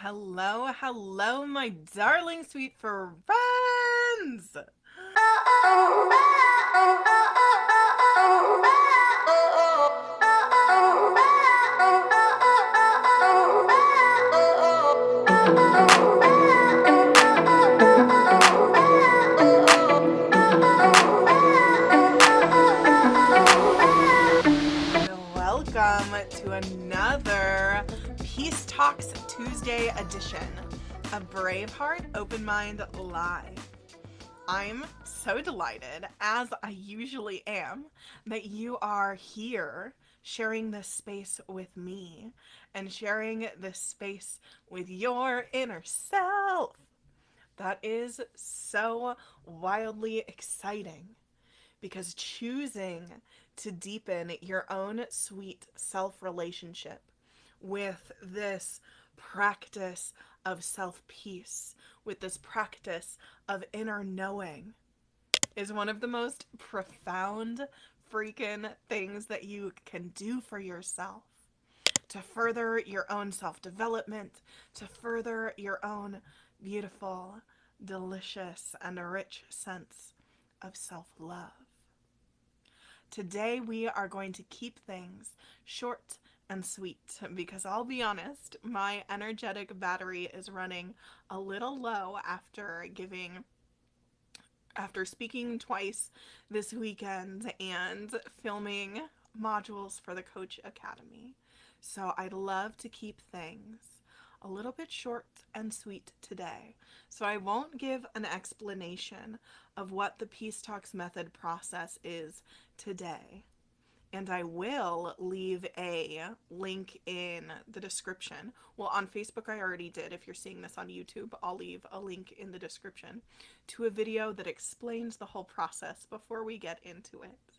Hello, hello, my darling sweet friends! And welcome to another Peace Talks Tuesday edition of Braveheart Open Mind Live. I'm so delighted, as I usually am, that you are here sharing this space with me and sharing this space with your inner self. That is so wildly exciting because choosing to deepen your own sweet self relationship with this practice of self peace, with this practice of inner knowing, is one of the most profound freaking things that you can do for yourself to further your own self development, to further your own beautiful, delicious, and rich sense of self love. Today we are going to keep things short and sweet because I'll be honest, my energetic battery is running a little low after speaking twice this weekend and filming modules for the Coach Academy. So I'd love to keep things a little bit short and sweet today. So I won't give an explanation of what the Peace Talks method process is today. And I will leave a link in the description. Well, on Facebook I already did. If you're seeing this on YouTube, I'll leave a link in the description to a video that explains the whole process before we get into it.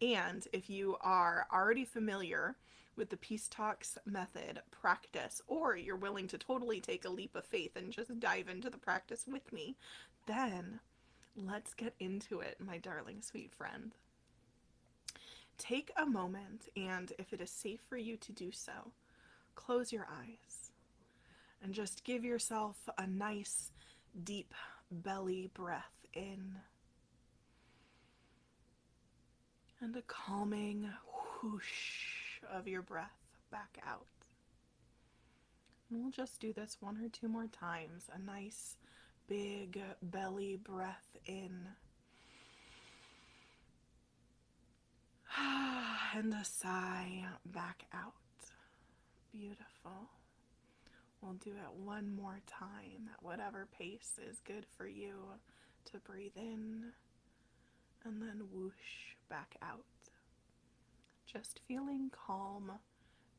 And if you are already familiar with the Peace Talks method practice, or you're willing to totally take a leap of faith and just dive into the practice with me, then let's get into it, my darling sweet friend. Take a moment, and if it is safe for you to do so, close your eyes and just give yourself a nice deep belly breath in and a calming whoosh of your breath back out. And we'll just do this one or two more times. A nice big belly breath in and a sigh back out. Beautiful. We'll do it one more time at whatever pace is good for you to breathe in and then whoosh back out. Just feeling calm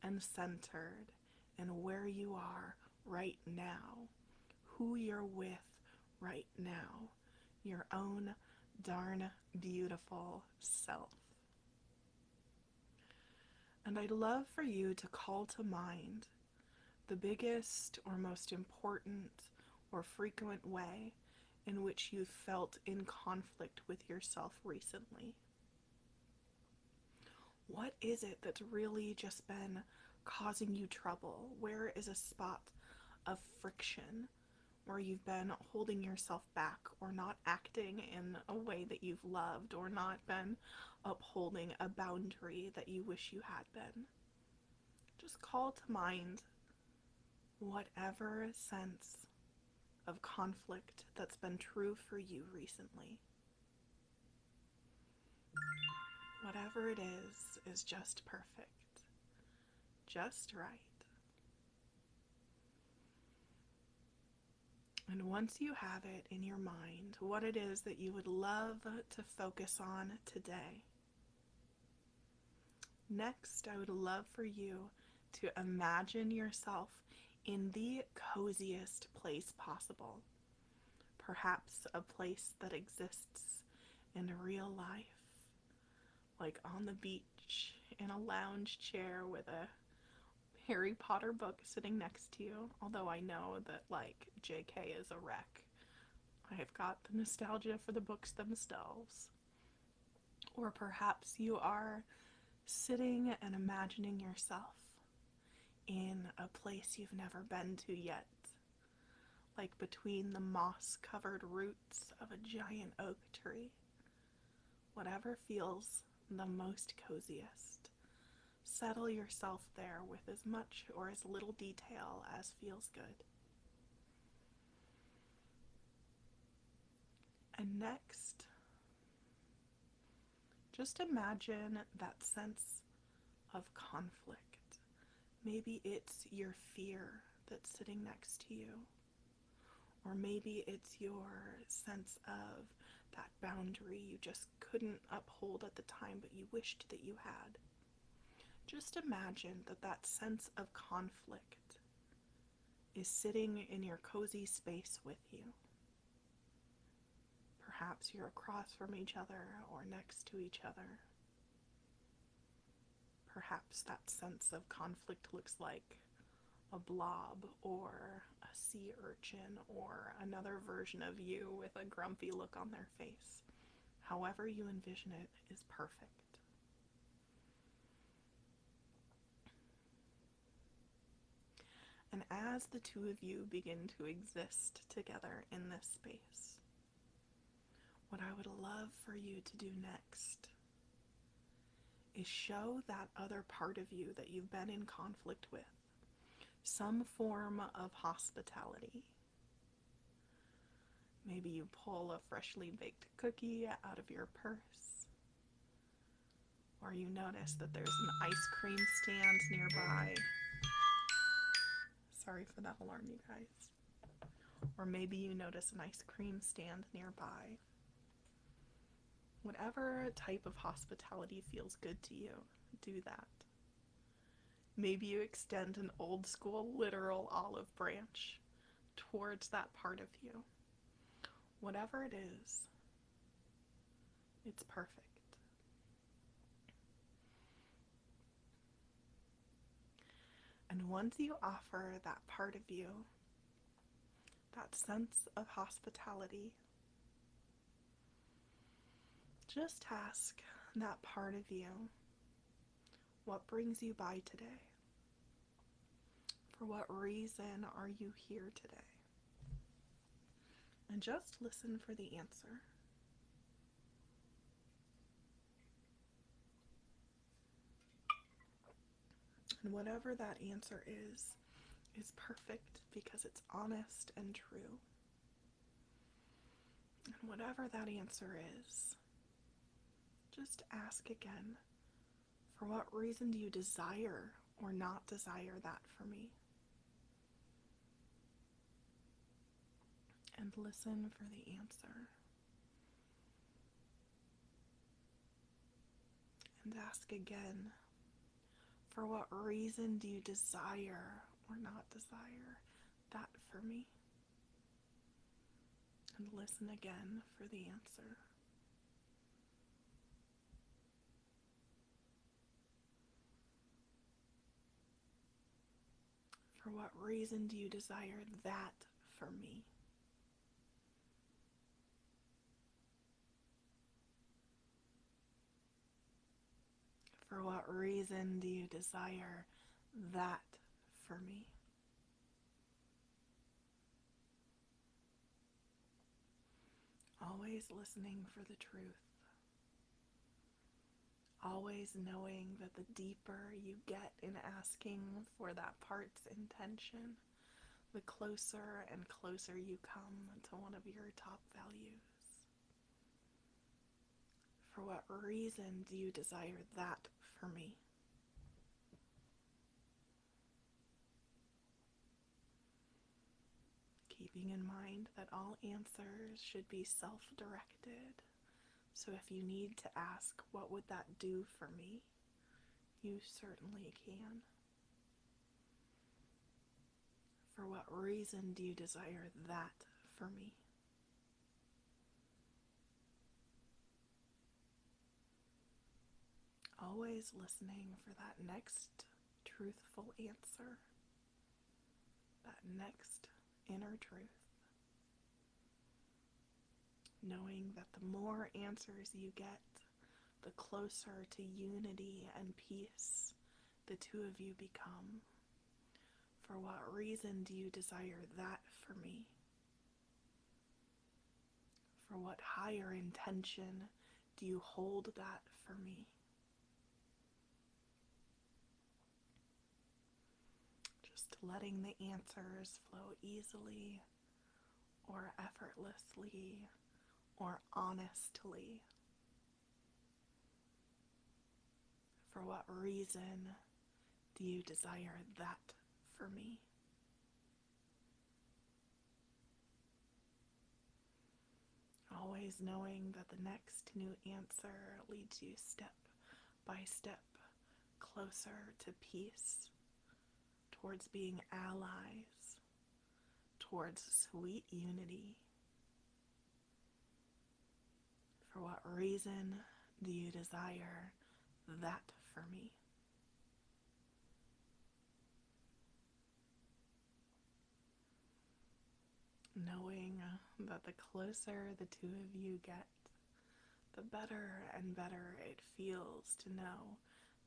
and centered in where you are right now, who you're with right now, your own darn beautiful self. And I'd love for you to call to mind the biggest or most important or frequent way in which you've felt in conflict with yourself recently. What is it that's really just been causing you trouble? Where is a spot of friction where you've been holding yourself back or not acting in a way that you've loved or not been upholding a boundary that you wish you had been? Just call to mind whatever sense of conflict that's been true for you recently. Whatever it is just perfect, just right. And once you have it in your mind, what it is that you would love to focus on today. Next, I would love for you to imagine yourself in the coziest place possible. Perhaps a place that exists in real life, like on the beach, in a lounge chair with a Harry Potter book sitting next to you, although I know that, like, JK is a wreck. I have got the nostalgia for the books themselves. Or perhaps you are sitting and imagining yourself in a place you've never been to yet, like between the moss-covered roots of a giant oak tree. Whatever feels the most coziest. Settle yourself there with as much or as little detail as feels good. And next, just imagine that sense of conflict. Maybe it's your fear that's sitting next to you, or maybe it's your sense of that boundary you just couldn't uphold at the time but you wished that you had. Just imagine that that sense of conflict is sitting in your cozy space with you. Perhaps you're across from each other or next to each other. Perhaps that sense of conflict looks like a blob or a sea urchin or another version of you with a grumpy look on their face. However you envision it is perfect. And as the two of you begin to exist together in this space, what I would love for you to do next is show that other part of you that you've been in conflict with some form of hospitality. Maybe you pull a freshly baked cookie out of your purse, or you notice that there's an ice cream stand nearby. Sorry for that alarm, you guys. Or maybe you notice an ice cream stand nearby. Whatever type of hospitality feels good to you, do that. Maybe you extend an old school literal olive branch towards that part of you. Whatever it is, it's perfect. And once you offer that part of you, that sense of hospitality, just ask that part of you, what brings you by today? For what reason are you here today? And just listen for the answer. And whatever that answer is perfect because it's honest and true. And whatever that answer is, just ask again, for what reason do you desire or not desire that for me? And listen for the answer. And ask again, for what reason do you desire or not desire that for me? And listen again for the answer. For what reason do you desire that for me? For what reason do you desire that for me? Always listening for the truth. Always knowing that the deeper you get in asking for that part's intention, the closer and closer you come to one of your top values. For what reason do you desire that for me? Keeping in mind that all answers should be self-directed. So if you need to ask, what would that do for me? You certainly can. For what reason do you desire that for me? Always listening for that next truthful answer, that next inner truth. Knowing that the more answers you get, the closer to unity and peace the two of you become. For what reason do you desire that for me? For what higher intention do you hold that for me? Just letting the answers flow easily or effortlessly or honestly. For what reason do you desire that for me? Always knowing that the next new answer leads you step by step closer to peace, towards being allies, towards sweet unity. For what reason do you desire that for me? Knowing that the closer the two of you get, the better and better it feels to know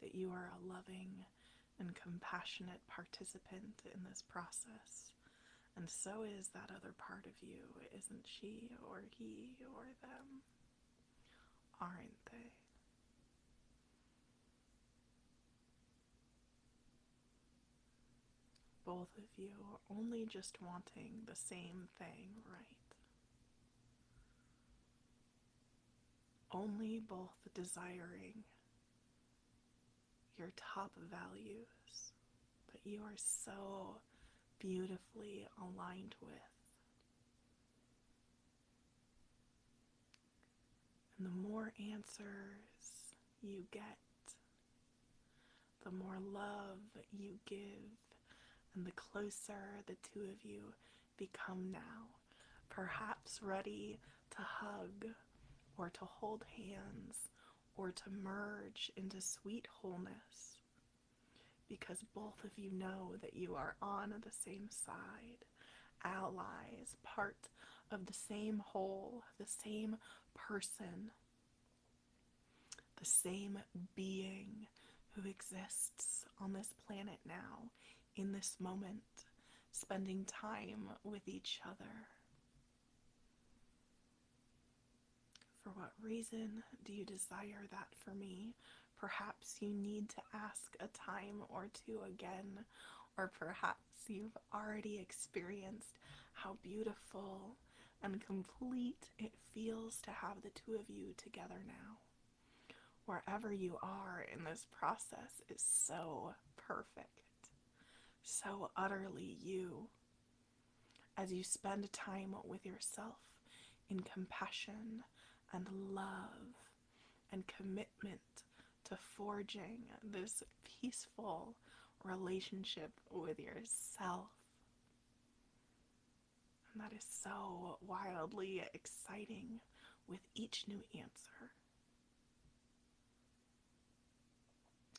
that you are a loving and compassionate participant in this process. And so is that other part of you, isn't she or he or them? Aren't they? Both of you are only just wanting the same thing, right? Only both desiring your top values that you are so beautifully aligned with. And the more answers you get, the more love you give, and the closer the two of you become now, perhaps ready to hug or to hold hands or to merge into sweet wholeness, because both of you know that you are on the same side, allies, part of the same whole, the same person, the same being who exists on this planet now, in this moment, spending time with each other. For what reason do you desire that for me? Perhaps you need to ask a time or two again, or perhaps you've already experienced how beautiful and complete it feels to have the two of you together now. Wherever you are in this process is so perfect, so utterly you. As you spend time with yourself in compassion and love and commitment to forging this peaceful relationship with yourself. And that is so wildly exciting with each new answer.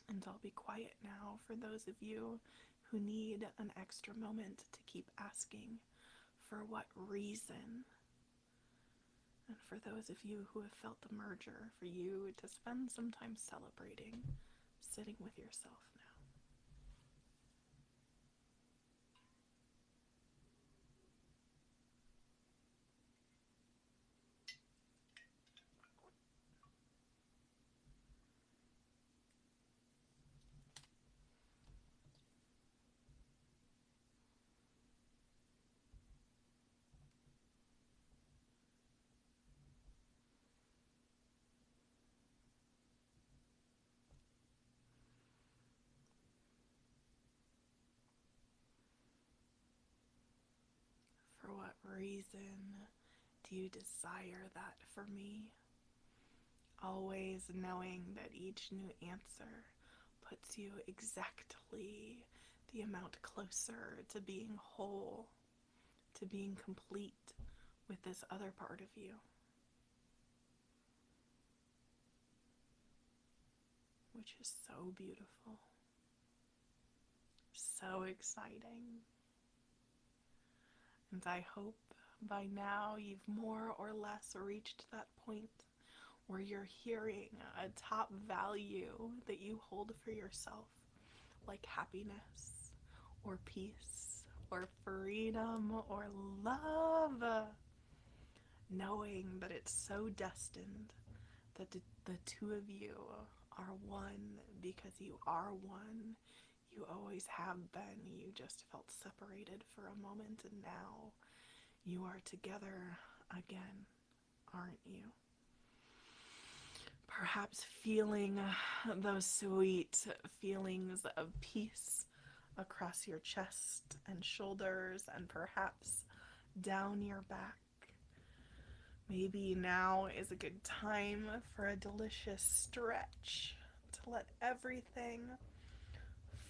And I'll be quiet now for those of you who need an extra moment to keep asking for what reason. And for those of you who have felt the merger, for you to spend some time celebrating, sitting with yourself now. For what reason do you desire that for me? Always knowing that each new answer puts you exactly the amount closer to being whole, to being complete with this other part of you. Which is so beautiful, so exciting. And I hope by now you've more or less reached that point where you're hearing a top value that you hold for yourself, like happiness or peace or freedom or love. knowing that it's so destined that the two of you are one because you are one. You always have been. You just felt separated for a moment, and now you are together again, aren't you? Perhaps feeling those sweet feelings of peace across your chest and shoulders, and perhaps down your back. Maybe now is a good time for a delicious stretch to let everything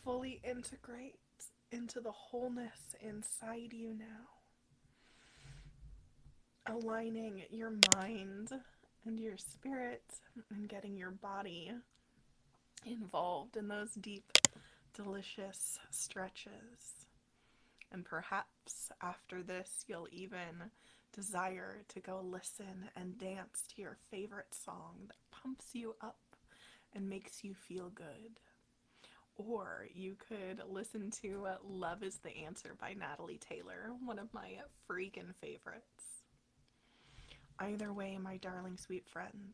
fully integrate into the wholeness inside you now. Aligning your mind and your spirit and getting your body involved in those deep, delicious stretches. And perhaps after this, you'll even desire to go listen and dance to your favorite song that pumps you up and makes you feel good. Or you could listen to Love is the Answer by Natalie Taylor, one of my freaking favorites. Either way, my darling sweet friend,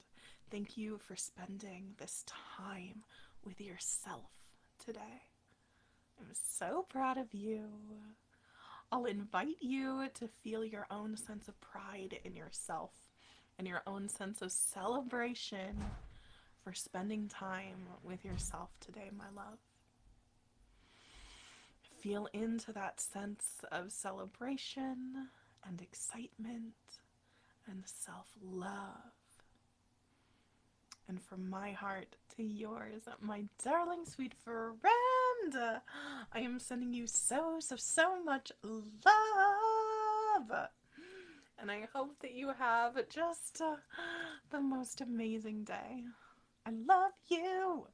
thank you for spending this time with yourself today. I'm so proud of you. I'll invite you to feel your own sense of pride in yourself and your own sense of celebration for spending time with yourself today, my love. Feel into that sense of celebration and excitement and self-love. And from my heart to yours, my darling sweet friend, I am sending you so much love. And I hope that you have just the most amazing day. I love you.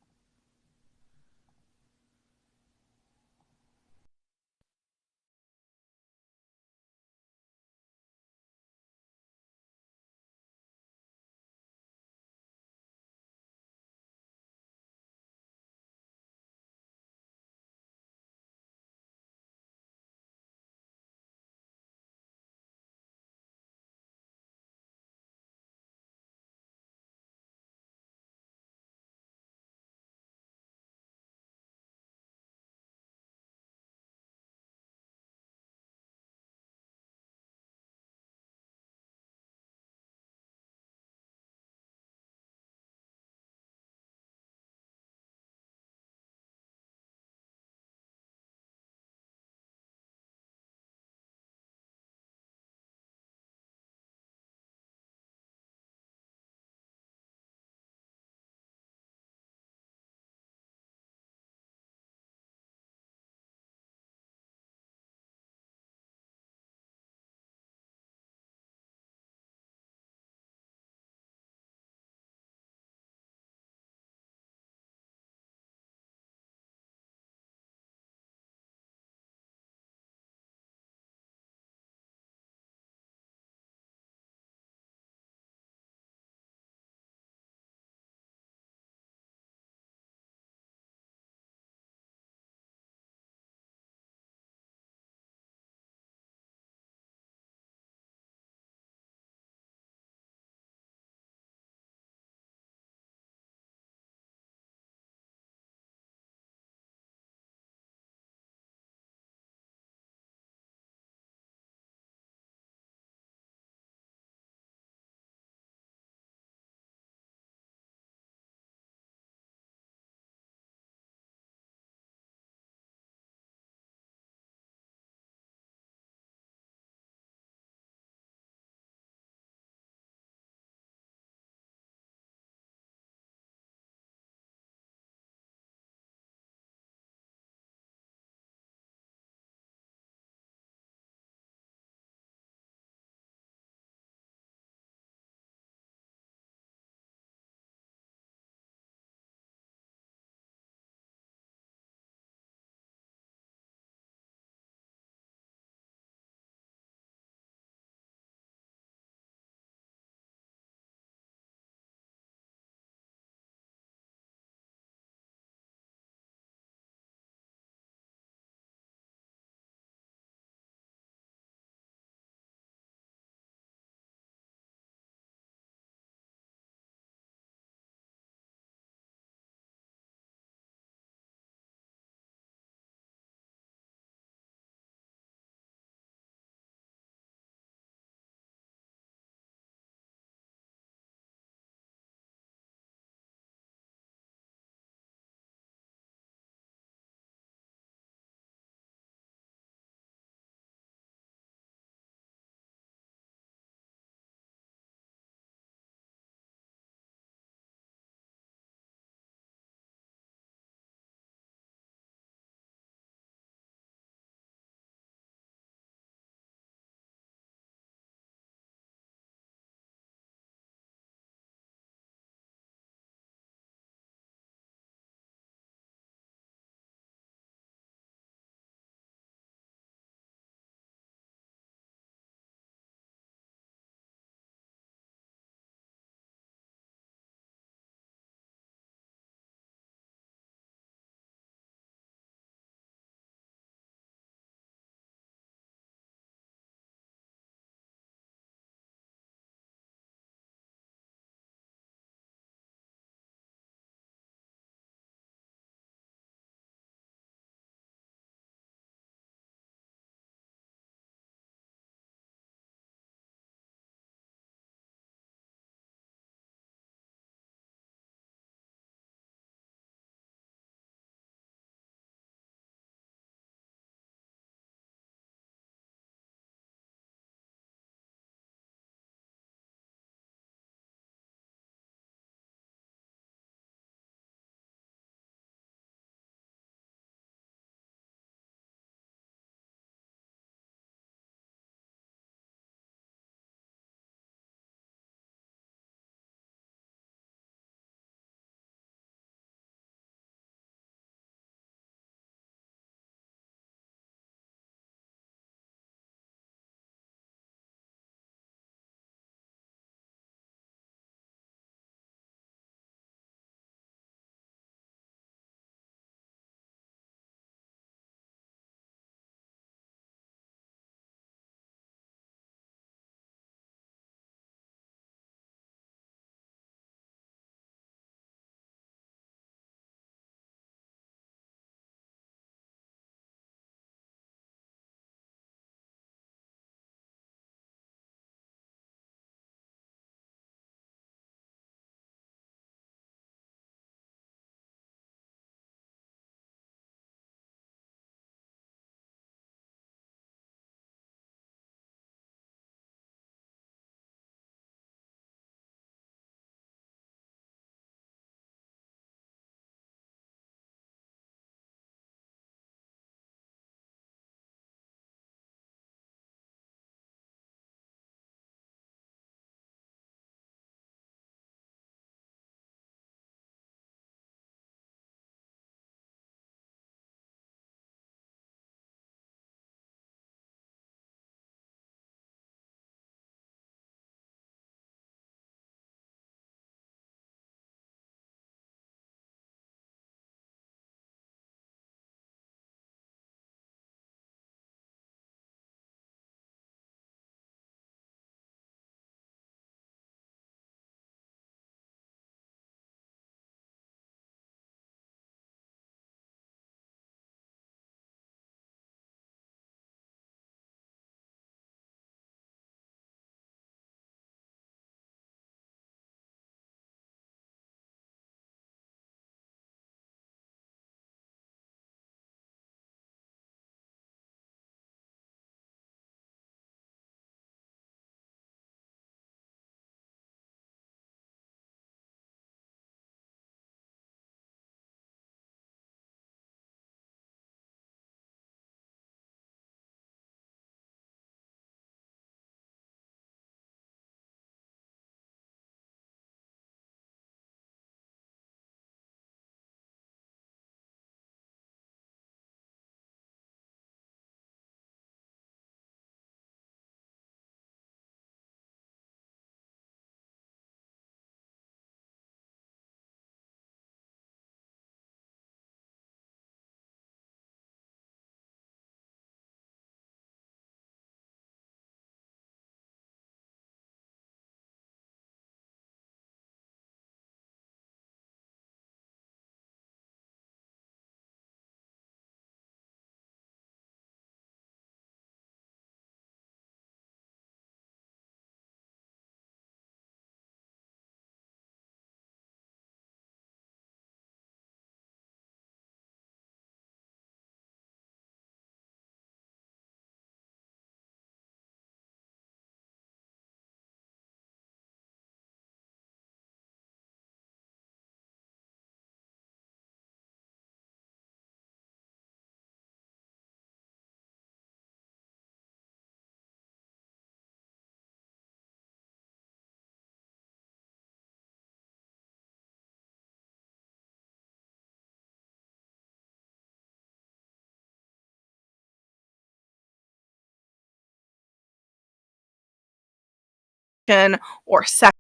or sex